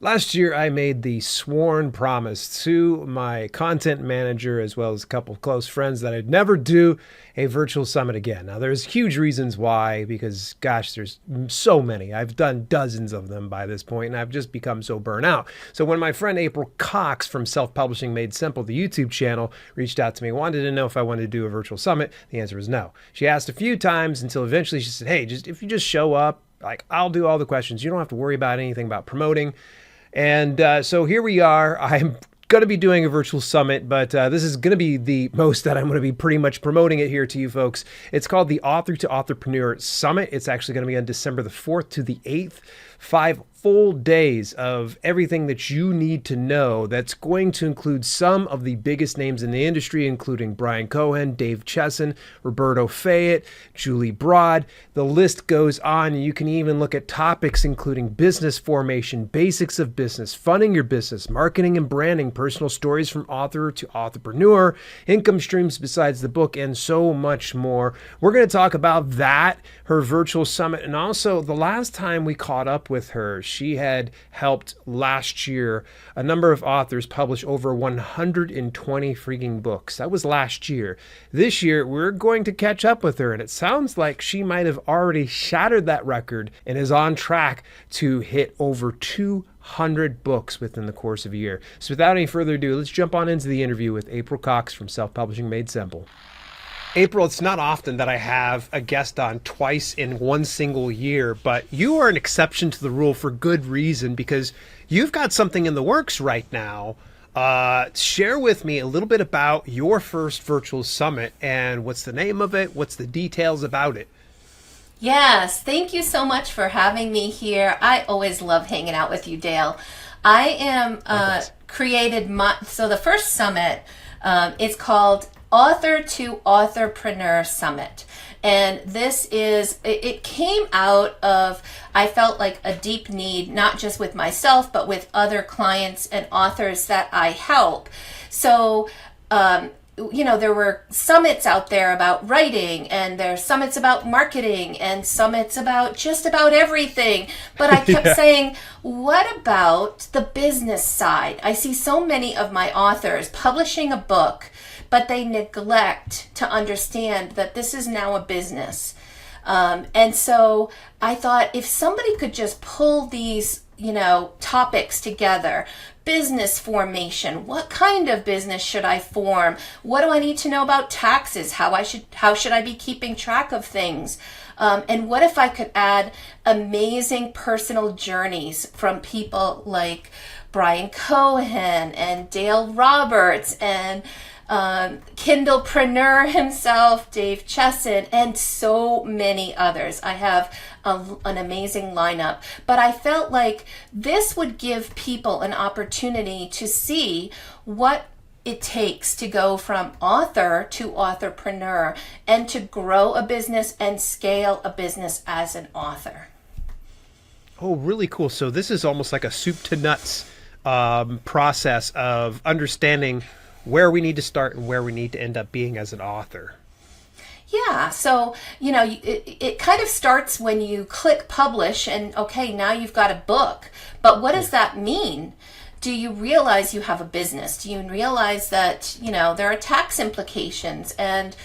Last year, I made the sworn promise to my content manager as well as a couple of close friends that I'd never do a virtual summit again. Now, there's huge reasons why, because gosh, there's so many. I've done dozens of them by this point, and I've just become so burnt out. So when my friend April Cox from Self-Publishing Made Simple, the YouTube channel, reached out to me, wanted to know if I wanted to do a virtual summit, the answer was no. She asked a few times until eventually she said, hey, just if you just show up, like I'll do all the questions. You don't have to worry about anything about promoting. And so here we are. I'm going to be doing a virtual summit, but this is going to be the most that I'm going to be pretty much promoting it here to you folks. It's called the Author to Authorpreneur Summit. It's actually going to be on December the 4th to the 8th. 5 full days of everything that you need to know. That's going to include some of the biggest names in the industry, including Brian Cohen, Dave Chesson, Roberto Fayette, Julie Broad. The list goes on. You can even look at topics including business formation, basics of business, funding your business, marketing and branding, personal stories from author to authorpreneur, income streams besides the book, and so much more. We're going to talk about that, her virtual summit, and also the last time we caught up with her, she had helped last year a number of authors publish over 120 freaking books. That was last year. This year, we're going to catch up with her, and it sounds like she might have already shattered that record and is on track to hit over 200 books within the course of a year. So without any further ado, let's jump on into the interview with April Cox from Self-Publishing Made Simple. April, it's not often that I have a guest on twice in one single year, but you are an exception to the rule for good reason because you've got something in the works right now. Share with me a little bit about your first virtual summit and what's the name of it, what's the details about it. Yes, thank you so much for having me here. I always love hanging out with you, Dale. I am so the first summit is called Author to Authorpreneur Summit. And it came out of, I felt like a deep need, not just with myself, but with other clients and authors that I help. So, there were summits out there about writing, and there's summits about marketing, and summits about just about everything. But I kept saying, what about the business side? I see so many of my authors publishing a book, but they neglect to understand that this is now a business. And so I thought if somebody could just pull these, topics together, business formation, what kind of business should I form? What do I need to know about taxes? How should I be keeping track of things? And what if I could add amazing personal journeys from people like Brian Cohen and Dale Roberts and Kindlepreneur himself, Dave Chesson, and so many others. I have an amazing lineup, but I felt like this would give people an opportunity to see what it takes to go from author to authorpreneur and to grow a business and scale a business as an author. Oh, really cool. So this is almost like a soup to nuts process of understanding where we need to start and where we need to end up being as an author. Yeah, so, it kind of starts when you click publish and, okay, now you've got a book. But what does that mean? Do you realize you have a business? Do you realize that, there are tax implications? And,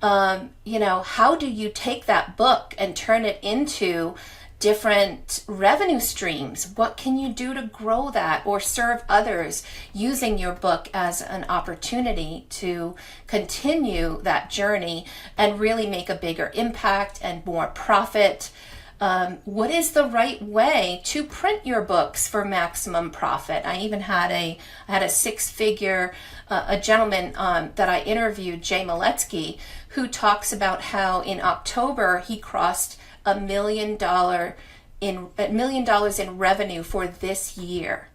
how do you take that book and turn it into different revenue streams? What can you do to grow that or serve others using your book as an opportunity to continue that journey and really make a bigger impact and more profit? What is the right way to print your books for maximum profit? I even had a six-figure, a gentleman that I interviewed, Jay Maletsky, who talks about how in October he crossed $1 million in revenue for this year.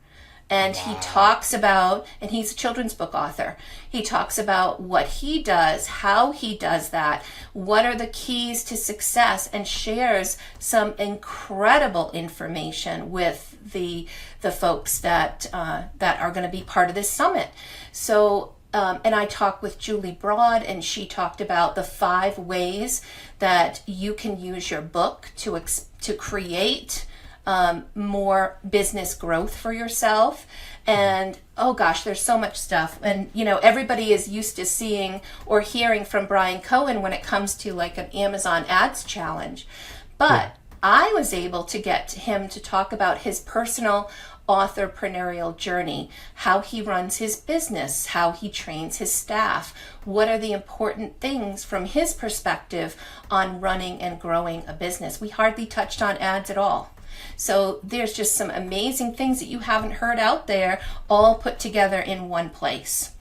And he talks about, and he's a children's book author, he talks about what he does, how he does that, what are the keys to success, and shares some incredible information with the folks that are going to be part of this summit. So and I talked with Julie Broad, and she talked about the 5 ways that you can use your book to create more business growth for yourself. And oh gosh, there's so much stuff. And everybody is used to seeing or hearing from Brian Cohen when it comes to like an Amazon ads challenge. But I was able to get him to talk about his personal authorpreneurial journey, how he runs his business, how he trains his staff, what are the important things from his perspective on running and growing a business. We hardly touched on ads at all. So there's just some amazing things that you haven't heard out there, all put together in one place.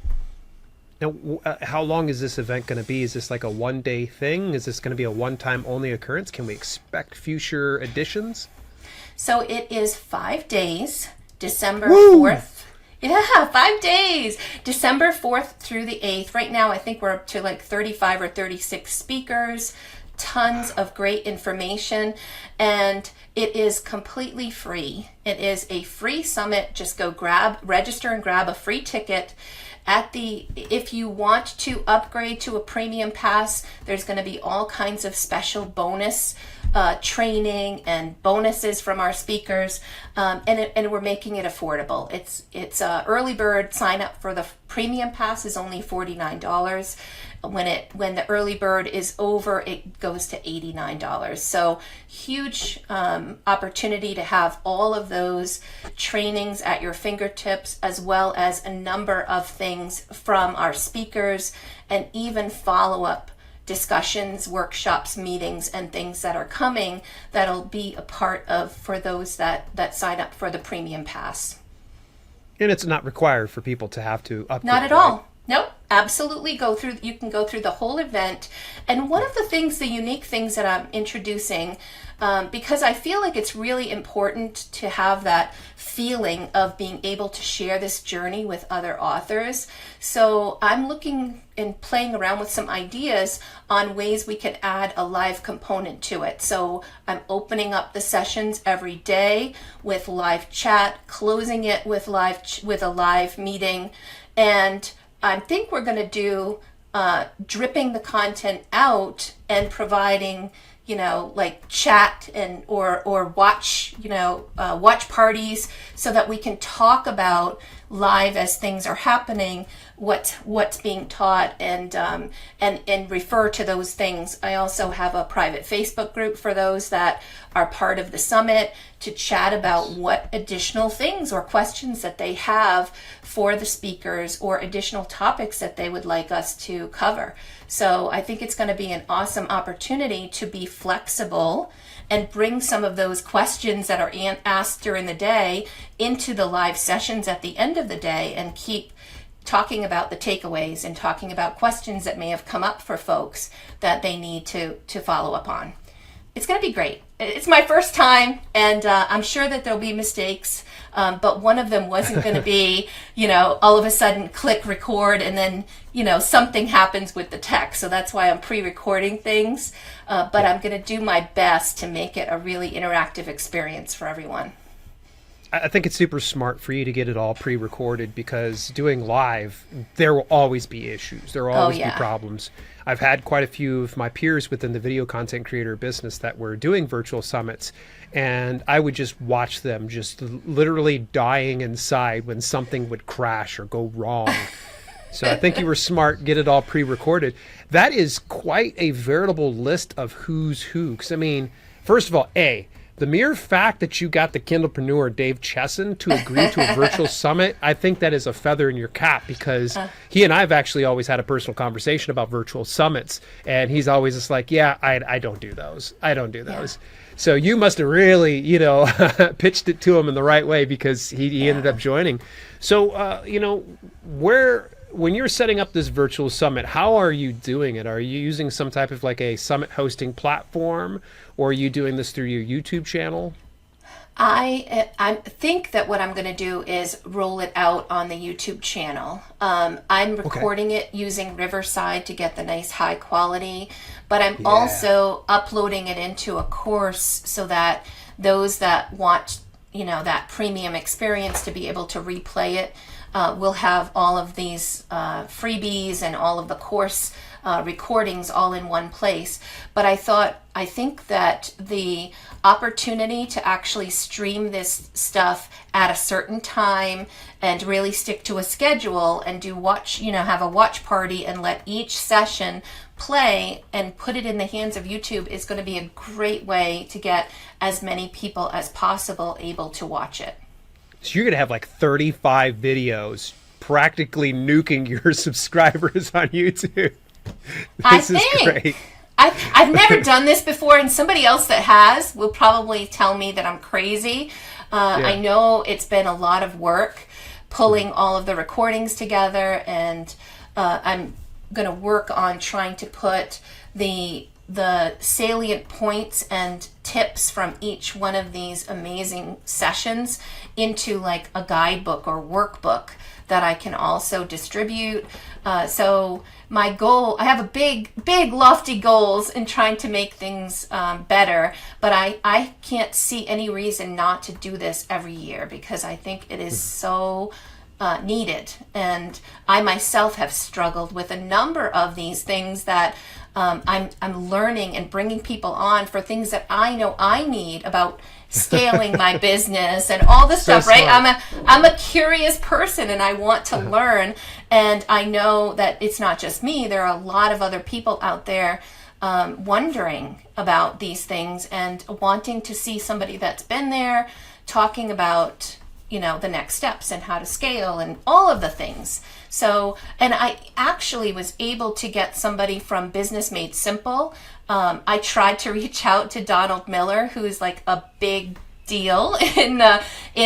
Now, how long is this event going to be? Is this like a one-day thing? Is this going to be a one-time only occurrence? Can we expect future editions? So it is 5 days, December Woo! 4th. Yeah, 5 days, December 4th through the 8th. Right now, I think we're up to like 35 or 36 speakers, tons of great information, and it is completely free. It is a free summit. Just go register and grab a free ticket. If you want to upgrade to a premium pass, there's going to be all kinds of special bonus training and bonuses from our speakers, and we're making it affordable. It's early bird sign up for the premium pass is only $49. When the early bird is over, it goes to $89. So huge opportunity to have all of those trainings at your fingertips, as well as a number of things from our speakers, and even follow-up discussions, workshops, meetings, and things that are coming that'll be a part of for those that sign up for the premium pass. And it's not required for people to have to upgrade. Not at all. Nope, absolutely you can go through the whole event. And one of the unique things that I'm introducing, because I feel like it's really important to have that feeling of being able to share this journey with other authors. So I'm looking and playing around with some ideas on ways we can add a live component to it. So I'm opening up the sessions every day with live chat, closing it with a live meeting, and I think we're going to do dripping the content out and providing, like chat and or watch, watch parties, so that we can talk about live as things are happening, what's being taught, and refer to those things. I also have a private Facebook group for those that are part of the summit to chat about what additional things or questions that they have for the speakers, or additional topics that they would like us to cover. So I think it's going to be an awesome opportunity to be flexible and bring some of those questions that are asked during the day into the live sessions at the end of the day, and keep talking about the takeaways and talking about questions that may have come up for folks that they need to follow up on. It's going to be great. It's my first time, and I'm sure that there'll be mistakes, but one of them wasn't going to be, all of a sudden click record and then, something happens with the tech. So that's why I'm pre-recording things, but I'm going to do my best to make it a really interactive experience for everyone. I think it's super smart for you to get it all pre-recorded, because doing live, there will always be issues. There will always be problems. I've had quite a few of my peers within the video content creator business that were doing virtual summits, and I would just watch them just literally dying inside when something would crash or go wrong. So I think you were smart, get it all pre-recorded. That is quite a veritable list of who's who. Because, I mean, first of all, the mere fact that you got the Kindlepreneur Dave Chesson to agree to a virtual summit, I think that is a feather in your cap, because he and I have actually always had a personal conversation about virtual summits, and he's always just like, I don't do those. I don't do those. Yeah. So you must have really, pitched it to him in the right way, because he ended up joining. So, when you're setting up this virtual summit, how are you doing it? Are you using some type of like a summit hosting platform, or are you doing this through your YouTube channel? I think that what I'm going to do is roll it out on the YouTube channel. I'm recording it using Riverside to get the nice high quality, but I'm also uploading it into a course so that those that want, that premium experience to be able to replay it we'll have all of these freebies and all of the course recordings all in one place. But I think that the opportunity to actually stream this stuff at a certain time and really stick to a schedule and have a watch party and let each session play and put it in the hands of YouTube is going to be a great way to get as many people as possible able to watch it. So you're going to have like 35 videos practically nuking your subscribers on YouTube. This is great. I've never done this before, and somebody else that has will probably tell me that I'm crazy. I know it's been a lot of work pulling all of the recordings together, and I'm going to work on trying to put the salient points and tips from each one of these amazing sessions into like a guidebook or workbook that I can also distribute. So my goal, I have a big lofty goals in trying to make things better, but I can't see any reason not to do this every year because I think it is so needed. And I myself have struggled with a number of these things that I'm learning and bringing people on for things that I know I need about scaling my business and all this stuff, right? I'm a curious person and I want to learn, and I know that it's not just me. There are a lot of other people out there wondering about these things and wanting to see somebody that's been there talking about the next steps and how to scale and all of the things. So, and I actually was able to get somebody from Business Made Simple. I tried to reach out to Donald Miller, who is like a big deal in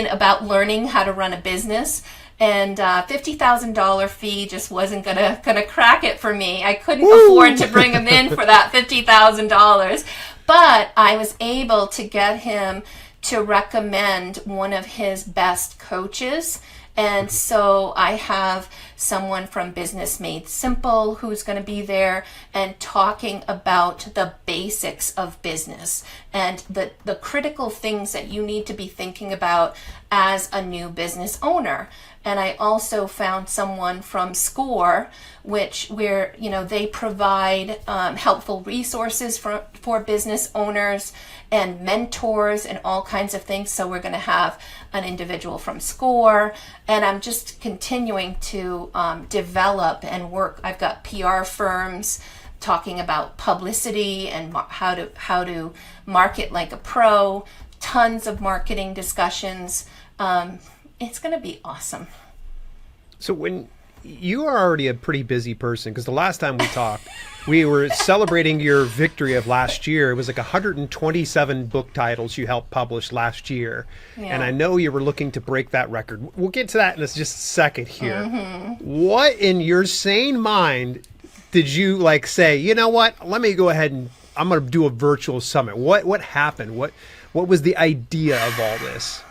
about learning how to run a business. And $50,000 fee just wasn't gonna crack it for me. I couldn't afford to bring him in for that $50,000. But I was able to get him to recommend one of his best coaches. And so I have someone from Business Made Simple who's going to be there and talking about the basics of business and the critical things that you need to be thinking about as a new business owner. And I also found someone from SCORE, where they provide helpful resources for business owners and mentors and all kinds of things. So we're going to have an individual from SCORE, and I'm just continuing to develop and work. I've got PR firms talking about publicity and how to market like a pro. Tons of marketing discussions. It's going to be awesome. So when you are already a pretty busy person, because the last time we talked, we were celebrating your victory of last year. It was like 127 book titles you helped publish last year. Yeah. And I know you were looking to break that record. We'll get to that in just a second here. Mm-hmm. What in your sane mind did you say, you know what, let me go ahead and I'm going to do a virtual summit? What happened? What was the idea of all this?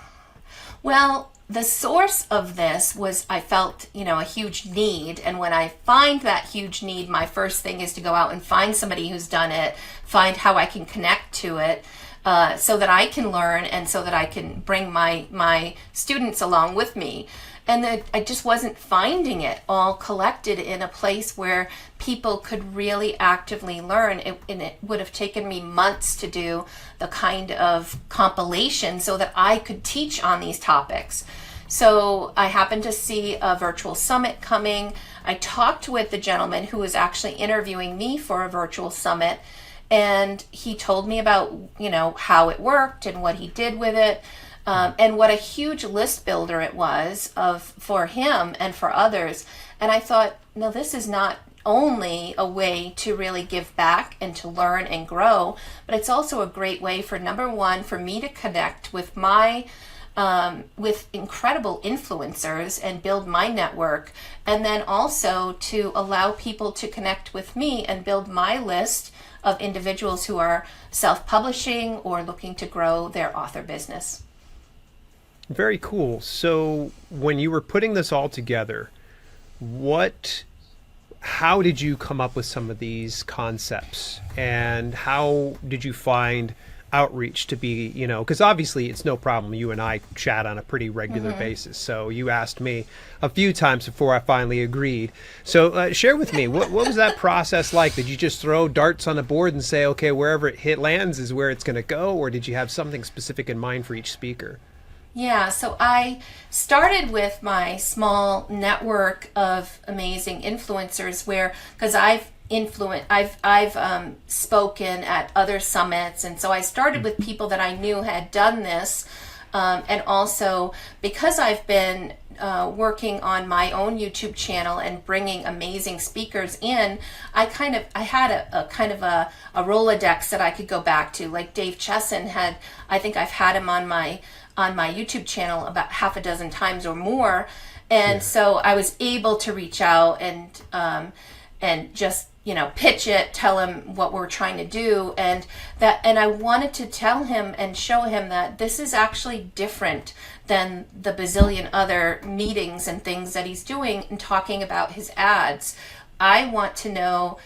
Well, the source of this was I felt, a huge need. And when I find that huge need, my first thing is to go out and find somebody who's done it, find how I can connect to it so that I can learn and so that I can bring my students along with me. And I just wasn't finding it all collected in a place where people could really actively learn. And it would have taken me months to do the kind of compilation so that I could teach on these topics. So I happened to see a virtual summit coming. I talked with the gentleman who was actually interviewing me for a virtual summit, and he told me about, how it worked and what he did with it. And what a huge list builder it was for him and for others. And I thought, no, this is not only a way to really give back and to learn and grow, but it's also a great way for, number one, for me to connect with with incredible influencers and build my network, and then also to allow people to connect with me and build my list of individuals who are self-publishing or looking to grow their author business. Very cool. So when you were putting this all together, how did you come up with some of these concepts, and how did you find outreach to be, because obviously it's no problem. You and I chat on a pretty regular basis. So you asked me a few times before I finally agreed. So share with me, what was that process like? Did you just throw darts on a board and say, okay, wherever it lands is where it's going to go? Or did you have something specific in mind for each speaker? Yeah, so I started with my small network of amazing influencers where, because I've spoken at other summits, and so I started with people that I knew had done this, and also because I've been working on my own YouTube channel and bringing amazing speakers in, I had a kind of a Rolodex that I could go back to. Like Dave Chesson had, I think I've had him on my YouTube channel about half a dozen times or more, and so I was able to reach out and just pitch it, tell him what we're trying to do, and I wanted to tell him and show him that this is actually different than the bazillion other meetings and things that he's doing and talking about his ads. I want to know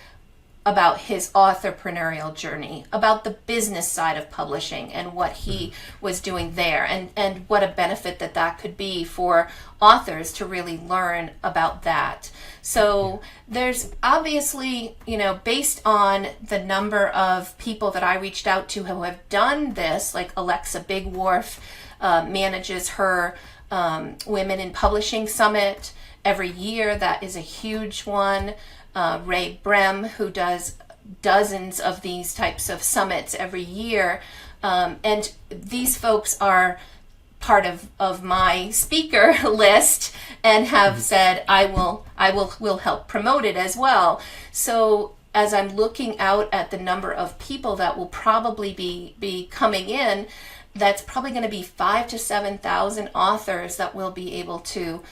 about his authorpreneurial journey, about the business side of publishing and what he was doing there, and what a benefit that could be for authors to really learn about that. So there's obviously, based on the number of people that I reached out to who have done this, like Alexa Big Wharf manages her Women in Publishing Summit every year. That is a huge one. Ray Brem, who does dozens of these types of summits every year. And these folks are part of my speaker list and have said, I will help promote it as well. So as I'm looking out at the number of people that will probably be coming in, that's probably going to be 5,000 to 7,000 authors that we'll be able to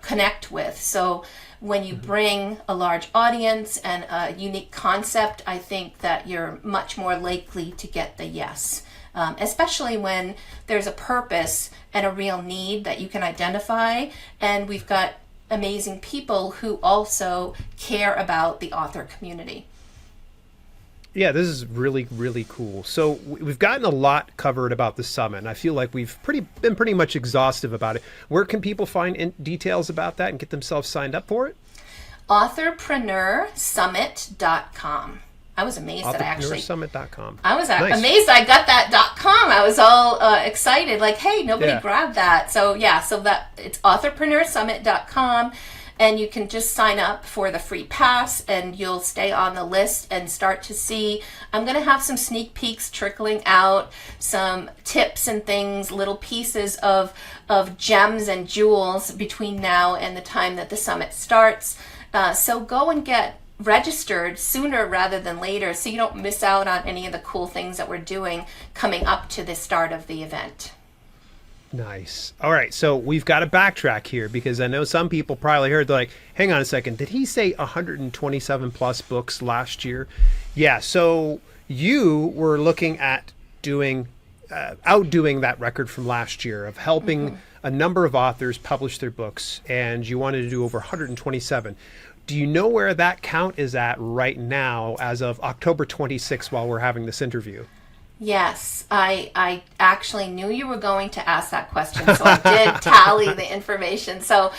connect with. So when you bring a large audience and a unique concept, I think that you're much more likely to get the yes, especially when there's a purpose and a real need that you can identify. And we've got amazing people who also care about the author community. Yeah, this is really, really cool. So we've gotten a lot covered about the summit, and I feel like we've been pretty much exhaustive about it. Where can people find details about that and get themselves signed up for it? Authorpreneursummit.com. I was amazed that I actually... Authorpreneursummit.com. I was amazed I got that .com. I was all excited, like, hey, nobody grabbed that. So that it's authorpreneursummit.com. And you can just sign up for the free pass and you'll stay on the list and start to see. I'm going to have some sneak peeks trickling out, some tips and things, little pieces of gems and jewels between now and the time that the summit starts. So go and get registered sooner rather than later so you don't miss out on any of the cool things that we're doing coming up to the start of the event. Nice. All right. So we've got to backtrack here because I know some people probably heard, they're like, hang on a second. Did he say 127 plus books last year? Yeah. So you were looking at outdoing that record from last year of helping a number of authors publish their books, and you wanted to do over 127. Do you know where that count is at right now as of October 26th while we're having this interview? Yes, I actually knew you were going to ask that question, so I did tally the information. So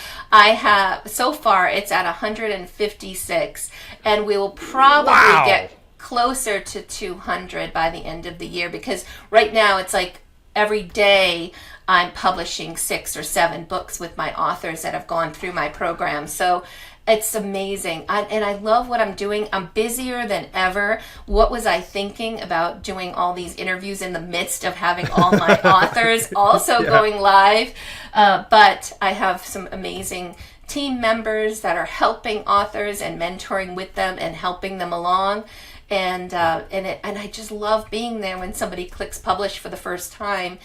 so far it's at 156, and we will probably get closer to 200 by the end of the year, because right now it's like every day I'm publishing 6 or 7 books with my authors that have gone through my program. So it's amazing. And I love what I'm doing. I'm busier than ever. What was I thinking about doing all these interviews in the midst of having all my authors also going live? But I have some amazing team members that are helping authors and mentoring with them and helping them along. And I just love being there when somebody clicks publish for the first time.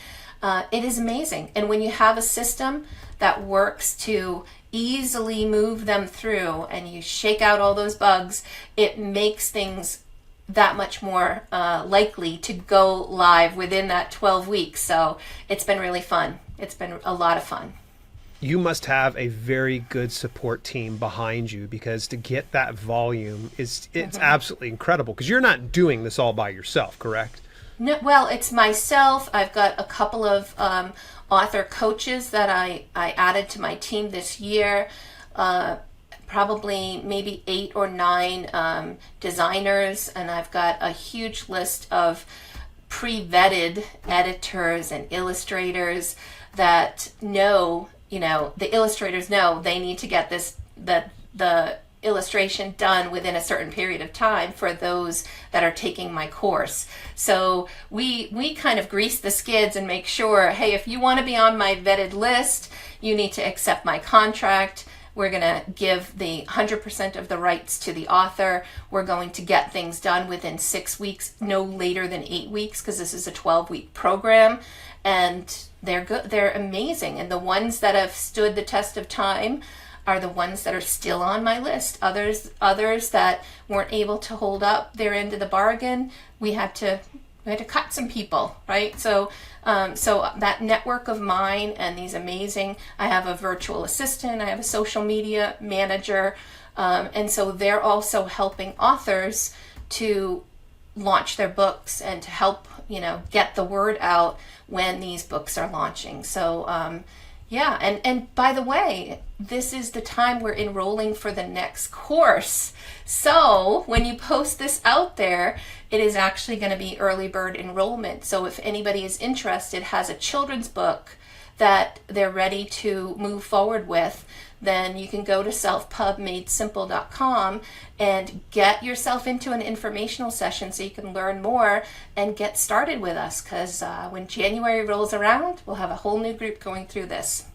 It is amazing. And when you have a system that works to easily move them through and you shake out all those bugs, it makes things that much more likely to go live within that 12 weeks. So it's been really fun. It's been a lot of fun. You must have a very good support team behind you, because to get that volume it's absolutely incredible, because you're not doing this all by yourself, correct? No, well, it's myself. I've got a couple of author coaches that I added to my team this year. Probably maybe 8 or 9 designers, and I've got a huge list of pre-vetted editors and illustrators that know, the illustrators know they need to get the illustration done within a certain period of time for those that are taking my course. So we kind of grease the skids and make sure, hey, if you want to be on my vetted list, you need to accept my contract. We're going to give the 100% of the rights to the author. We're going to get things done within 6 weeks, no later than 8 weeks, because this is a 12-week program. And they're good. They're amazing. And the ones that have stood the test of time are the ones that are still on my list. Others that weren't able to hold up their end of the bargain, we had to cut some people, right? So that network of mine and these amazing, I have a virtual assistant, I have a social media manager, and so they're also helping authors to launch their books and to help, get the word out when these books are launching. So, yeah, and by the way, this is the time we're enrolling for the next course. So when you post this out there, it is actually going to be early bird enrollment. So if anybody is interested, has a children's book that they're ready to move forward with, then you can go to selfpubmadesimple.com and get yourself into an informational session so you can learn more and get started with us. Because when January rolls around, we'll have a whole new group going through this.